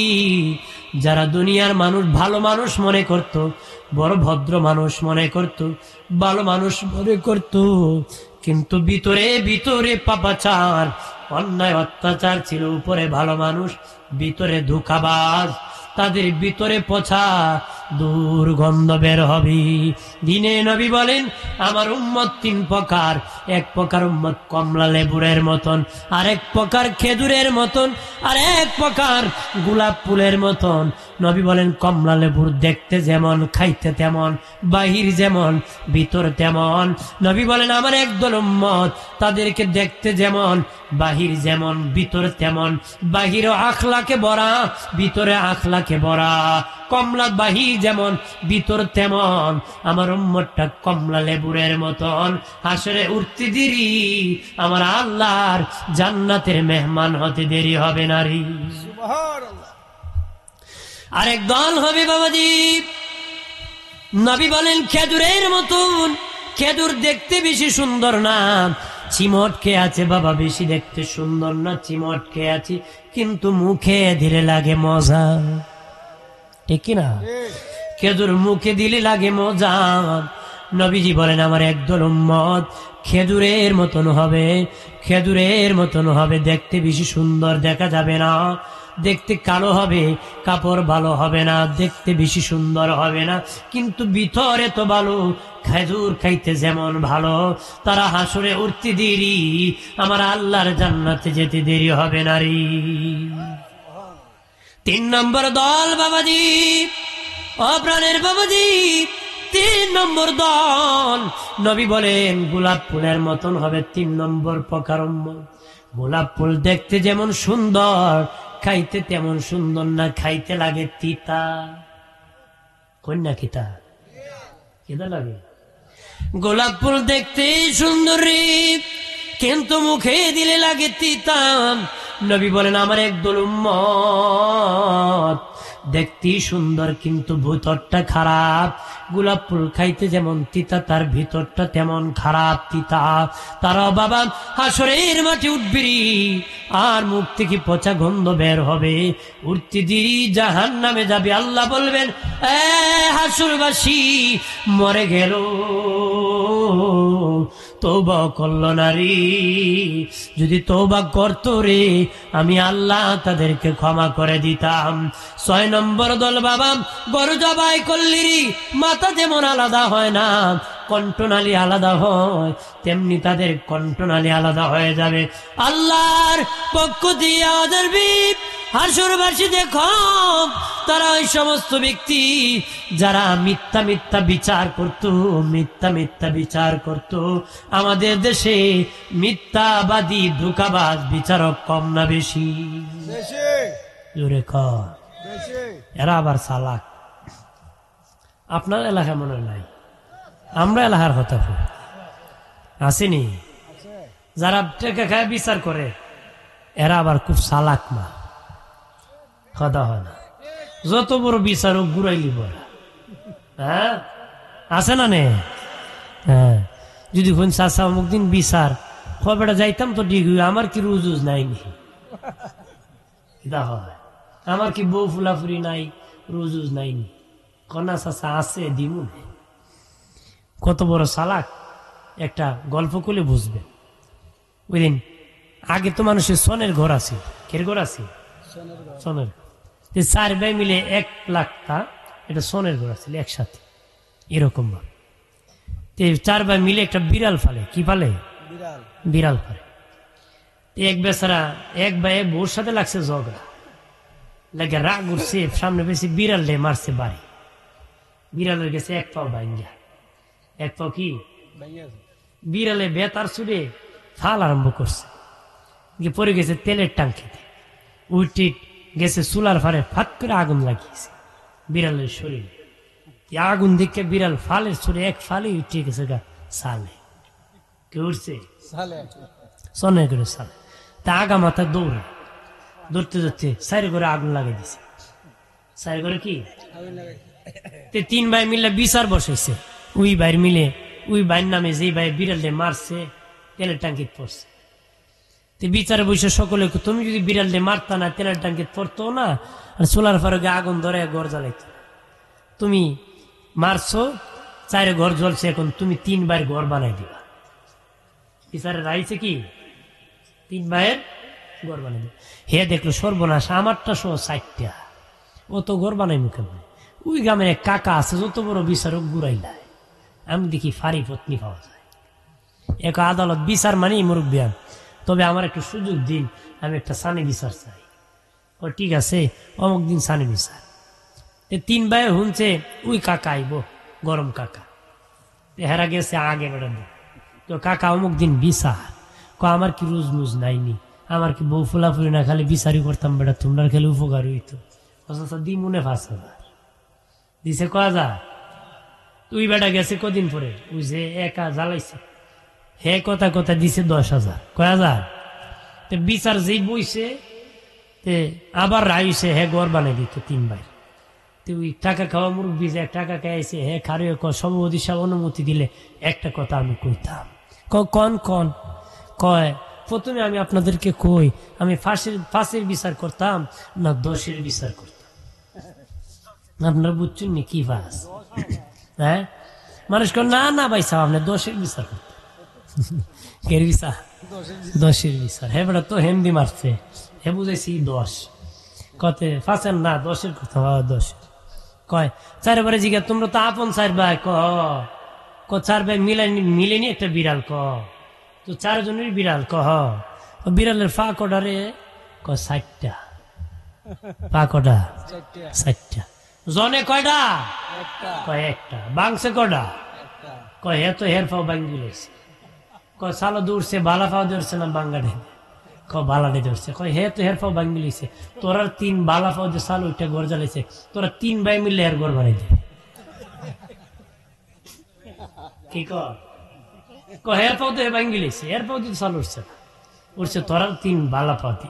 যারা দুনিয়ার মানুষ ভালো মানুষ মনে করত, বড় ভদ্র মানুষ মনে করত, ভালো মানুষ মনে করত, কিন্তু ভিতরে ভিতরে পাপাচার অন্যায় অত্যাচার ছিল। উপরে ভালো মানুষ, ভিতরে ধোঁকাবাজ, তাদের ভিতরে পচা দুর্গন্ধ বের হবে। দিনে নবী বলেন আমার উম্মত 3 প্রকার। এক প্রকার উম্মত কমলা লেবুরের মতন, আরেক প্রকার খেজুরের মতন, আর এক প্রকার গোলাপ ফুলের মতন। নবী বলেন কমলা লেবুর দেখতে যেমন, খাইতে তেমন, বাহির যেমন ভিতর তেমন। নবী বলেন আমার একদল উম্মত, তাদেরকে দেখতে যেমন, বাহির যেমন, ভিতর তেমন। বাহিরে আখলাকে ভরা, ভিতরে আখলাকে ভরা। কমলা বাহির যেমন, ভিতর তেমন। আমার উম্মতটা কমলা লেবুরের মতন। হাসরে উঠতে দেরি, আমার আল্লাহর জান্নাতের মেহমান হতে দেরি হবে না রে। আরেক দল হবে বাবাজি, নবী বলেন খেজুরের মতন। খেজুর দেখতে বেশি সুন্দর না, চিমটকে আছে বাবা, বেশি দেখতে সুন্দর না, চিমটকে আছে, কিন্তু মুখে ধীরে লাগে মজা। ঠিক কিনা? খেজুর মুখে দিলে লাগে মজা। নবীজি বলেন আমার একদল উম্মত খেজুরের মতন হবে, খেজুরের মতন হবে, দেখতে বেশি সুন্দর দেখা যাবে না, দেখতে কালো হবে, কাপড় ভালো হবে না, দেখতে বেশি সুন্দর হবে না, কিন্তু ভিতরে তো ভালো। খেজুর খাইতে যেমন ভালো, তারা হাসরে উঠতে দেরি, আমার আল্লাহর জান্নাতে যেতে দেরি হবে না রে। 3 নম্বর দল বাবাজি, অপ্রাণের বাবাজি, 3 নম্বর দল নবী বলেন গোলাপ ফুলের মতন হবে। 3 নম্বর প্রকার উম্মত। গোলাপ ফুল দেখতে যেমন সুন্দর, খাইতে তেমন সুন্দর না, খাইতে লাগে তিতা। কন্যা কিতা কেদা লাগে? গোলাপ ফুল দেখতে সুন্দর রে, কিন্তু মুখে দিলে লাগে তিতা। নবী বলেন আমার একদল উম্মত দেখতে সুন্দর, কিন্তু ভিতরটা খারাপ। গোলাপ ফুল খাইতে যেমন তিতা, তার ভিতরটা তেমন খারাপ তিতা। তারা বাবা হাসরের মাঠে উঠবি, আর মুখ থেকে পচা গন্ধ বের হবে, উঠতে দেরি জাহান্নামে যাবে। আল্লাহ বলবেন এ হাসরবাসী মরে গেল, তওবা করলো না রে। যদি তওবা করতো রে, আমি আল্লাহ তাদেরকে ক্ষমা করে দিতাম। 6 নম্বর দল বাবা, গরু জবাই করলি মাথা যেমন আলাদা হয় না, কণ্ঠনালী আলাদা হয়, তেমনি তাদের কণ্ঠনালী আলাদা হয়ে যাবে। আল্লাহর পক্ষ দিয়ে আদরবি হাসরবাসী দেখো, তারা ওই সমস্ত ব্যক্তি যারা মিথ্যা মিথ্যা বিচার করত, মিথ্যা মিথ্যা বিচার করত। আমাদের দেশে মিথ্যাবাদী ধোঁকাবাজ বিচারক কম না বেশি? জোরে কর। এরা আবার চালাক। আপনার এলাকায় মনে নাই, আমরা এলাকার কথা বলি, আসেনি? যারা টেকা খায় বিচার করে এরা আবার খুব চালাক মা, কথা হয় না। যত বড় বিচারক ঘুরাইলি বড়, হ্যাঁ আছে না নে? হ্যাঁ, যদি কোন চাষা অমুক দিন বিচার খবরটা যাইতাম তো ঠিক, আমার কি রুজুজ নাইনি, হয় আমার কি বউ ফুলাফুরি নাই, রুজুজ নাইনি, কনা চাষা আছে দিমু। কত বড় চালাক একটা গল্প করলে বুঝবে। ওই দিন আগে তো মানুষের সোনের ঘর আছে, কের ঘর আছে? সোনের। 4 ভাই মিলে 1 লাখ এটা সোনের ঘর আছে একসাথে, এরকম ভাবে 4 ভাই মিলে একটা বিড়াল ফালে। কি ফালে? বিড়াল ফালে। এক বেচারা এক ভাই বউর সাথে লাগছে ঝগড়া লাগে, রাগ উঠছে, সামনে বেশি বিড়াল লে মারছে বাড়ি। বিড়ালের গেছে 1 পাও ভাঙ্গা, 1 পাও কি বিড়ালে বেতার ছুড়ে ফাল আরম্ভ করছে, গিয়ে পরে গেছে তেলের টাঙ্কিতে, উল্টে গেছে চুলার ফারে, ফাট করে আগুন লাগিয়েছে বিড়ালের শরীরে। আগুন দেখে বিড়াল ফালের ছুড়ে 1 ফালে উঠে গেছে গা সালে। কে উঠছে? সনে করে সালে। তা আগা মাথা দৌড়ে, দৌড়তে দৌড়তে সাইরে করে আগুন লাগিয়ে দিছে। সাইরে করে কি 3 ভাই মিলে বিচার বসাইছে। ওই ভাই মিলে ওই ভাইয়ের নামে যে ভাই বিড়ালে মারছে তেলের টাঙ্কিত পড়ছে। বিচারে বসে সকলে, তুমি যদি বিড়ালে মারতা না, তেলের টাঙ্কিত পড়তো না, আর চুলার ফারকে আগুন ধরে ঘর জ্বালাইতো। তুমি মারছো, 4 ঘর জ্বলছে, এখন তুমি 3 ভাইয়ের ঘর বানাই দিবা। বিচারে রাইছে কি 3 ভাইয়ের ঘর বানাই দিবা। হে দেখলো সর্বনাশ, আমারটা সহ 4টা, ও তো ঘর বানাই মুখে। ওই গ্রামের এক কাকা আছে, যত বড় বিচারক ঘুরাইলায়, আমি দেখি ফারি পত্নী পাওয়া যায়। এক আদালত বিচার মানে মুরব্বিয়ান, তবে আমার একটু সুযোগ দিন, আমি একটা সানি বিচার চাই। ও ঠিক আছে, অমুক দিন সানি বিচার। 3 ভাই শুনছে ওই কাকা আইব, গরম কাকা। হেরা গেছে আগে বেড়া তো কাকা অমুক দিন বিচার। আমার কি রুজ মুজ নাইনি, আমার কি বউ ফুলাফুলি না, খালি বিচারই করতাম বেটা, তোমরা খেলে উপকার হইতো। দি মনে 5,000 দিছে। কয়া তুই বেটা গেছে কদিন পরে, ওই যে একা জ্বালাইছে, হে কথা কথা দিছে 10,000। কয়া বিচার যেই বইছে আবার রাইছে, হে ঘর বানাই দিত 3 ভাই। ওই টাকা খাওয়া মুরব্বী যে টাকা খাইছে, হে খারে সভাপতি সাহেব অনুমতি দিলে একটা কথা আমি কইতাম। কন কন কয়, প্রথমে আমি আপনাদেরকে কই, আমি ফাঁসির বিচার করতাম না দোষের বিচার করতাম? আপনারা বুঝছেন নি কি ফাঁস? হ্যাঁ, মানুষ না না ভাই সাহেব, আপনি দোষের বিচার করতেন। কের বিচার? দোষের বিচার। হ্যাঁ বেটা তো হেমদি মারছে, হে বুঝাইছি 10 কতে ফাঁসেন না, দোষের কথা। দোষের কয় 4 বারে জিজ্ঞাসা, তোমরা তো আপন 4 ভাই, 4 ভাই মিলেনি একটা বিড়াল, তো 4 জনের বিড়াল, বিড়ালের ফা কটা রে? 60টা। পা কটা? 60টা। জনে কয়টা? একটা। বাংছে কটা? হে তো হের ফাও বাঙ্গি লেছে। সালো দৌড়ছে, বালা ফাও ধরছে না বাঙ্গা ঢেলে? বালাডে ধরছে। হে তো হের ফাও বাঙ্গি লিছে, তোরা 3 বালা ফাও যে সালো ওইটা ঘর জ্বালাইছে, তোরা 3 ভাই মিললে এর ঘর বানাই দেবে। কি হের ফাও তো হে বাঙ্গি লিছে, এর ফাও যদি সালো উঠছে না, উঠছে তোরা 3 বালা ফাও দি,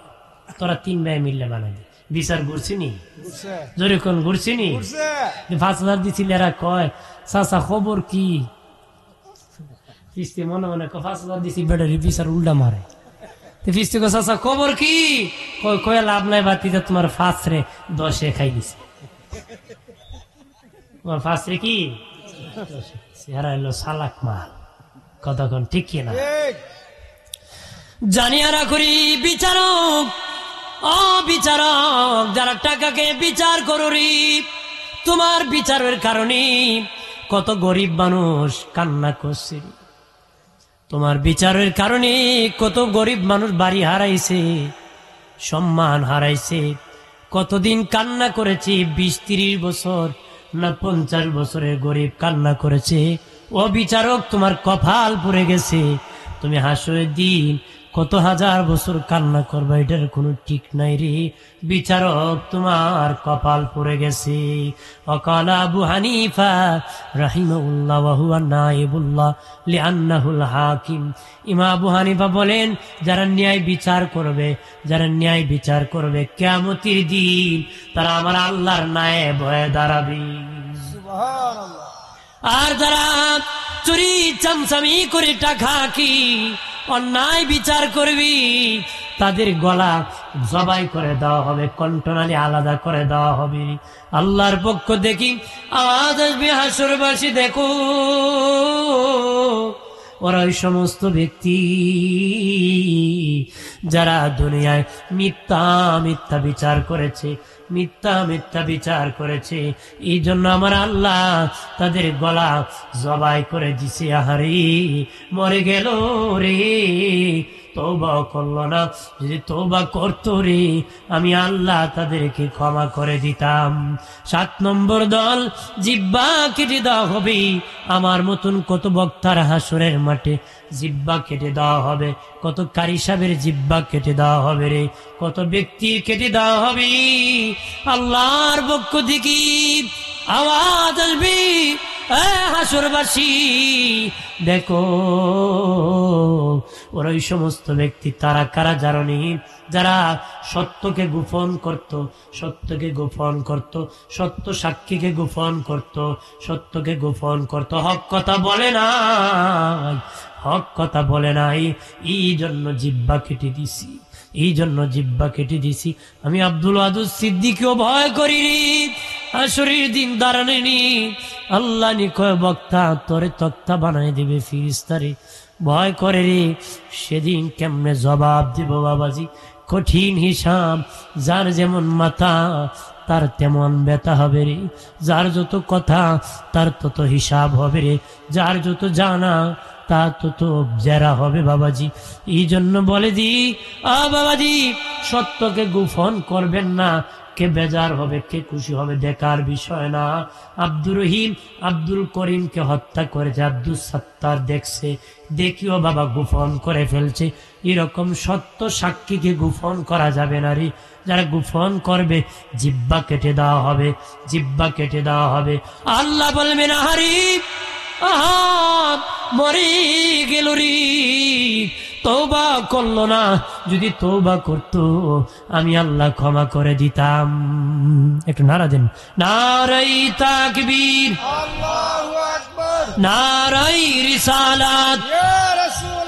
তোরা 3 ভাই মিললে বানাই দে। বিচার ঘুরছি নি? জোরে কোন ঘুরছি নি? 5,000 দিছিল। এরা কয় চাচা খবর কি? ফিস্তি মনে মনে 5,000 দিছি, বেটারি বিচার উল্টা মারে। ফিস্তি কো চাচা খবর কি? কয় লাভ নাই বাতিতে, তোমার ফাঁস রে 10 খাই দিছে। তোমার ফাঁস রে কি? এরা এলো সালাক মাল। কতক্ষণ ঠিক কিনা? জানিয়ারা করি বিচারক বিচারক যারা টাকাকে বিচার করি, তোমার বিচারের কারণে কত গরিব মানুষ কান্না করছে। তোমার বিচারের কারণে কত গরিব মানুষ বাড়ি হারাইছে, সম্মান হারাইছে, কতদিন কান্না করেছি, 20-30 বছর না 50 বছরের গরিব কান্না করেছে। ও বিচারক, তোমার কপাল পুড়ে গেছে। তুমি হাসরের দিন কত হাজার বছর কান্না করবা, এটার কোনো ঠিক নাই রে বিচারক, তোমার কপাল পুড়ে গেছে। ওয়াকালা আবু হানিফা রাহিমাহুল্লাহ ওয়া হুয়া নায়েবুল্লাহ লিআন্নাহুল হাকিম। ইমাম আবু হানিফা বলেন, যারা ন্যায় বিচার করবে, যারা ন্যায় বিচার করবে কিয়ামতের দিন, তারা আমার আল্লাহর নায়েব হয়ে দাঁড়াবে। সুবহানাল্লাহ। আর যারা চুরি চামচামি করে টাকা কি অন্যায় বিচার করবি, তাদের গলা জবাই করে দেওয়া হবে, কণ্ঠনালী আলাদা করে দেওয়া হবে। আল্লাহর পক্ষ দেখি আওয়াজ আসবে, হাসরবাসী দেখো, ওরা ওই সমস্ত ব্যক্তি যারা দুনিয়ায় মিথ্যা মিথ্যা বিচার করেছে, মিথ্যা মিথ্যা বিচার করেছে, এই জন্য আমার আল্লাহ তাদের গলা জবাই করে দিছে। আহারে মরে গেল রে, তওবা করলো না। যদি তওবা করতো রে, আমি আল্লাহ তাদেরকে ক্ষমা করে দিতাম। 7 নম্বর দল, জিহ্বা কেটে দেওয়া হবে। আমার মতন কত বক্তার হাসরের মাঠে জিহ্বা কেটে দেওয়া হবে, কত কারি সাহেবের জিহ্বা কেটে দেওয়া হবে রে, কত ব্যক্তির কেটে দেওয়া হবে। আল্লাহর পক্ষ থেকে আওয়াজ আসবে, হাসরবাসী দেখো, ওরা ওই সমস্ত ব্যক্তি, তারা কারা জানি, যারা সত্যকে গোপন করত, সত্যকে গোপন করত, সত্য সাক্ষীকে গোপন করত, সত্যকে গোপন করত, হক কথা বলে নাই, হক কথা বলে নাই। এই জন্য জিহ্বা কেটে দিছি, এই জন্য জিহ্বা কেটে দিছি। আমি আব্দুল ওয়াদুদ সিদ্দিকীও ভয় করি রে, হাসরের দিন দাঁড়ানি আল্লাহ নি কয় বক্তা তোরে তক্তা বানাই দিবে ফিরিস্তারে, ভয় করে রে। সেদিন কেমনে জবাব দিব বাবাজি, কঠিন হিসাব। যার যেমন মাথা তার তেমন ব্যথা হবে রে, যার যত কথা তার তত হিসাব হবে রে, যার যত জানা তা তত জেরা হবে বাবাজি। এই জন্য বলে দি বাবাজি, সত্যকে গোপন করবেন না। কে বেজার হবে, কে খুশি হবে দেখার বিষয় না। আব্দুর রহিম আব্দুল করিমকে হত্যা করেছে, আব্দুল সত্তার দেখছে, দেখিও বাবা গোপন করে ফেলছে। এরকম সত্য সাক্ষীকে গোপন করা যাবে না রে, যারা গোপন করবে জিহ্বা কেটে দেওয়া হবে, জিহ্বা কেটে দেওয়া হবে। আল্লাহ বলবেন, আহারি আহা মরে গেল রে, তওবা করলো না। যদি তওবা করতো আমি আল্লাহ ক্ষমা করে দিতাম। একটু নারা দেন, নারাই তাকবীর, আল্লাহু আকবার, নারাই রিসালাত, ইয়া রাসূল